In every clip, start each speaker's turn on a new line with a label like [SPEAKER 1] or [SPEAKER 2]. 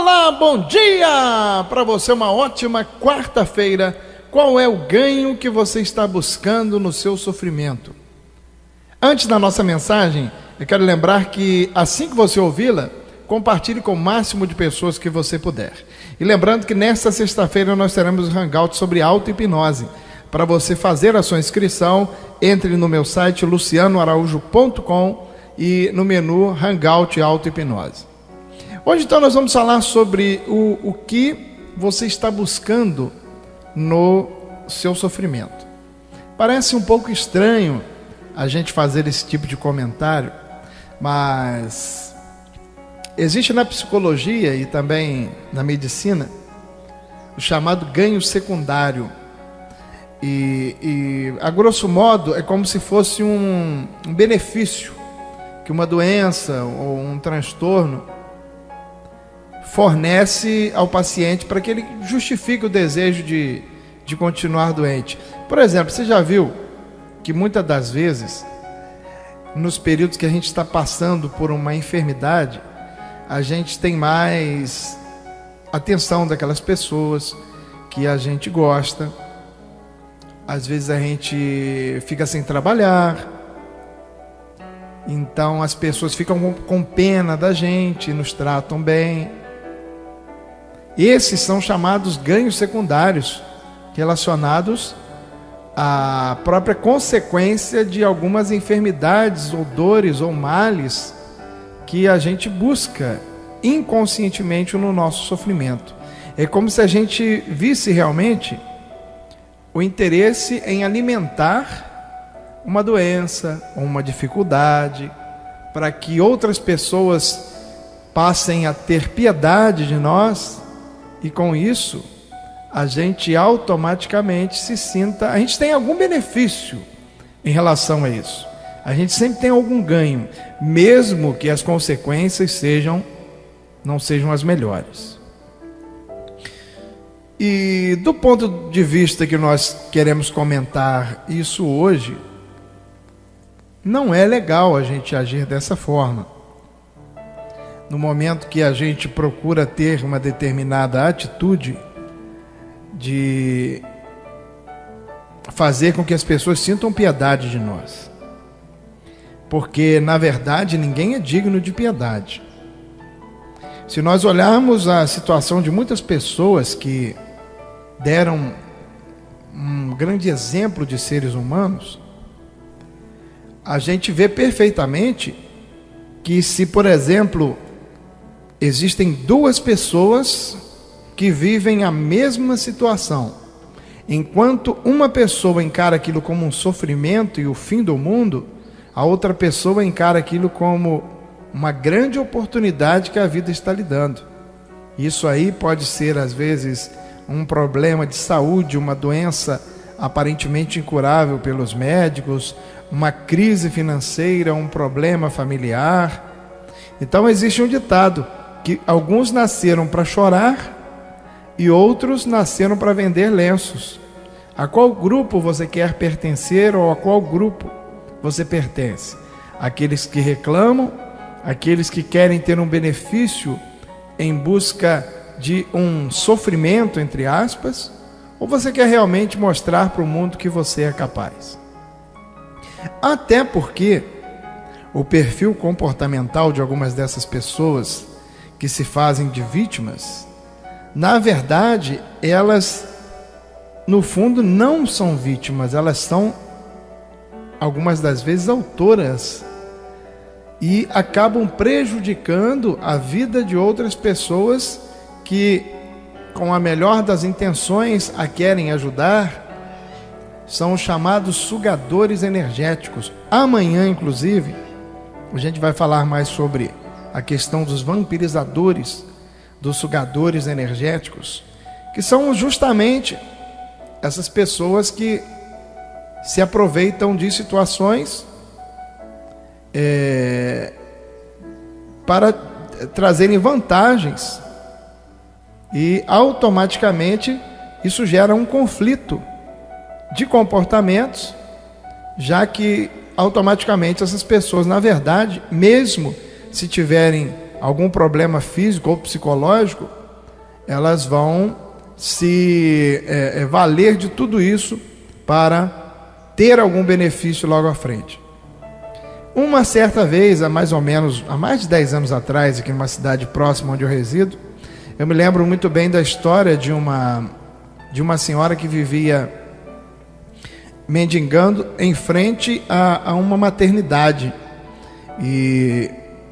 [SPEAKER 1] Olá, bom dia para você, uma ótima quarta-feira. Qual é o ganho que você está buscando no seu sofrimento? Antes da nossa mensagem, eu quero lembrar que assim que você ouvi-la, compartilhe com o máximo de pessoas que você puder. E lembrando que nesta sexta-feira nós teremos um hangout sobre auto-hipnose. Para você fazer a sua inscrição, entre no meu site lucianoaraújo.com e no menu Hangout Auto-hipnose. Hoje então nós vamos falar sobre o que você está buscando no seu sofrimento. Parece um pouco estranho a gente fazer esse tipo de comentário, mas existe na psicologia e também na medicina o chamado ganho secundário. E a grosso modo é como se fosse um benefício que uma doença ou um transtorno fornece ao paciente para que ele justifique o desejo de continuar doente. Por exemplo, você já viu que muitas das vezes, nos períodos que a gente está passando por uma enfermidade, a gente tem mais atenção daquelas pessoas que a gente gosta. Às vezes a gente fica sem trabalhar, então as pessoas ficam com pena da gente, nos tratam bem. Esses são chamados ganhos secundários, relacionados à própria consequência de algumas enfermidades ou dores ou males que a gente busca inconscientemente no nosso sofrimento. É como se a gente visse realmente o interesse em alimentar uma doença ou uma dificuldade, para que outras pessoas passem a ter piedade de nós, e com isso a gente automaticamente se sinta, a gente tem algum benefício em relação a isso, a gente sempre tem algum ganho, mesmo que as consequências não sejam as melhores. E do ponto de vista que nós queremos comentar isso hoje, não é legal a gente agir dessa forma. No momento que a gente procura ter uma determinada atitude de fazer com que as pessoas sintam piedade de nós. Porque, na verdade, ninguém é digno de piedade. Se nós olharmos a situação de muitas pessoas que deram um grande exemplo de seres humanos, a gente vê perfeitamente que se, por exemplo, existem duas pessoas que vivem a mesma situação, enquanto uma pessoa encara aquilo como um sofrimento e o fim do mundo, a outra pessoa encara aquilo como uma grande oportunidade que a vida está lhe dando. Isso aí pode ser, às vezes, um problema de saúde, uma doença aparentemente incurável pelos médicos, uma crise financeira, um problema familiar. Então existe um ditado, que alguns nasceram para chorar e outros nasceram para vender lenços. A qual grupo você quer pertencer ou a qual grupo você pertence? Aqueles que reclamam, aqueles que querem ter um benefício em busca de um sofrimento, entre aspas, ou você quer realmente mostrar para o mundo que você é capaz? Até porque o perfil comportamental de algumas dessas pessoas que se fazem de vítimas, na verdade, elas, no fundo, não são vítimas, elas são, algumas das vezes, autoras, e acabam prejudicando a vida de outras pessoas que, com a melhor das intenções, a querem ajudar. São os chamados sugadores energéticos. Amanhã, inclusive, a gente vai falar mais sobre a questão dos vampirizadores, dos sugadores energéticos, que são justamente essas pessoas que se aproveitam de situações para trazerem vantagens, e automaticamente isso gera um conflito de comportamentos, já que automaticamente essas pessoas, na verdade, mesmo se tiverem algum problema físico ou psicológico, elas vão se valer de tudo isso para ter algum benefício logo à frente. Uma certa vez, há mais de 10 anos atrás, aqui numa cidade próxima onde eu resido, eu me lembro muito bem da história de uma senhora que vivia mendigando em frente a uma maternidade. E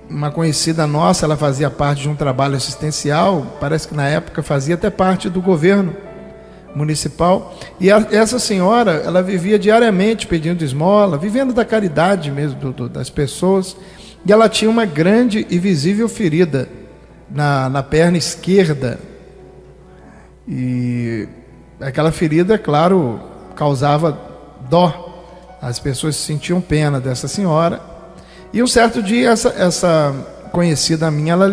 [SPEAKER 1] uma conhecida nossa, ela fazia parte de um trabalho assistencial, parece que na época fazia até parte do governo municipal, e essa senhora, ela vivia diariamente pedindo esmola, vivendo da caridade mesmo das pessoas, e ela tinha uma grande e visível ferida na perna esquerda, e aquela ferida, claro, causava dó, as pessoas sentiam pena dessa senhora. E um certo dia essa conhecida minha, ela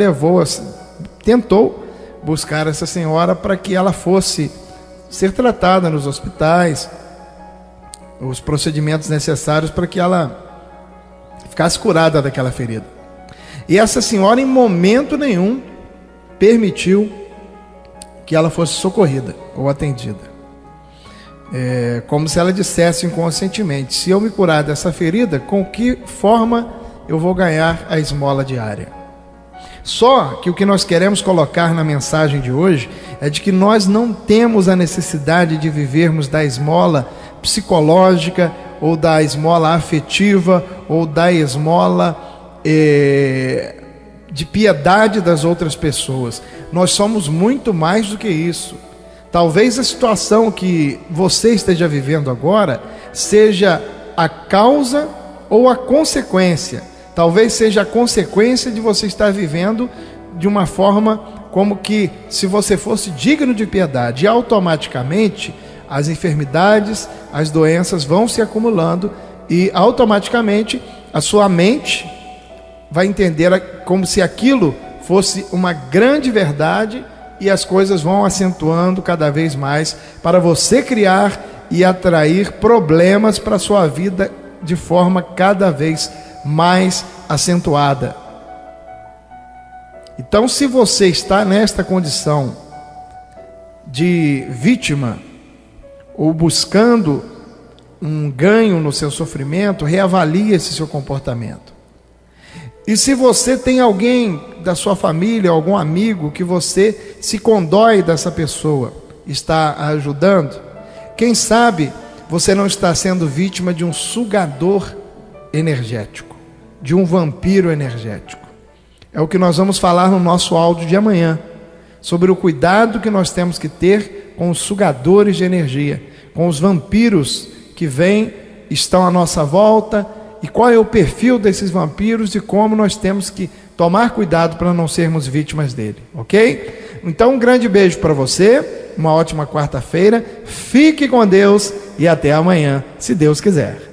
[SPEAKER 1] tentou buscar essa senhora para que ela fosse ser tratada nos hospitais, os procedimentos necessários para que ela ficasse curada daquela ferida. E essa senhora, em momento nenhum, permitiu que ela fosse socorrida ou atendida. Como se ela dissesse inconscientemente: se eu me curar dessa ferida, com que forma eu vou ganhar a esmola diária? Só que o que nós queremos colocar na mensagem de hoje é de que nós não temos a necessidade de vivermos da esmola psicológica, ou da esmola afetiva, ou da esmola de piedade das outras pessoas. Nós somos muito mais do que isso. Talvez a situação que você esteja vivendo agora seja a causa ou a consequência. Talvez seja a consequência de você estar vivendo de uma forma como que se você fosse digno de piedade, e automaticamente as enfermidades, as doenças vão se acumulando, e automaticamente a sua mente vai entender como se aquilo fosse uma grande verdade, e as coisas vão acentuando cada vez mais para você criar e atrair problemas para a sua vida de forma cada vez mais acentuada. Então, se você está nesta condição de vítima, ou buscando um ganho no seu sofrimento, reavalie esse seu comportamento. E se você tem alguém da sua família, algum amigo, que você se condói dessa pessoa, está ajudando, quem sabe você não está sendo vítima de um sugador energético, de um vampiro energético. É o que nós vamos falar no nosso áudio de amanhã, sobre o cuidado que nós temos que ter com os sugadores de energia, com os vampiros que estão à nossa volta, e qual é o perfil desses vampiros e como nós temos que tomar cuidado para não sermos vítimas dele, ok? Então, um grande beijo para você, uma ótima quarta-feira, fique com Deus e até amanhã, se Deus quiser.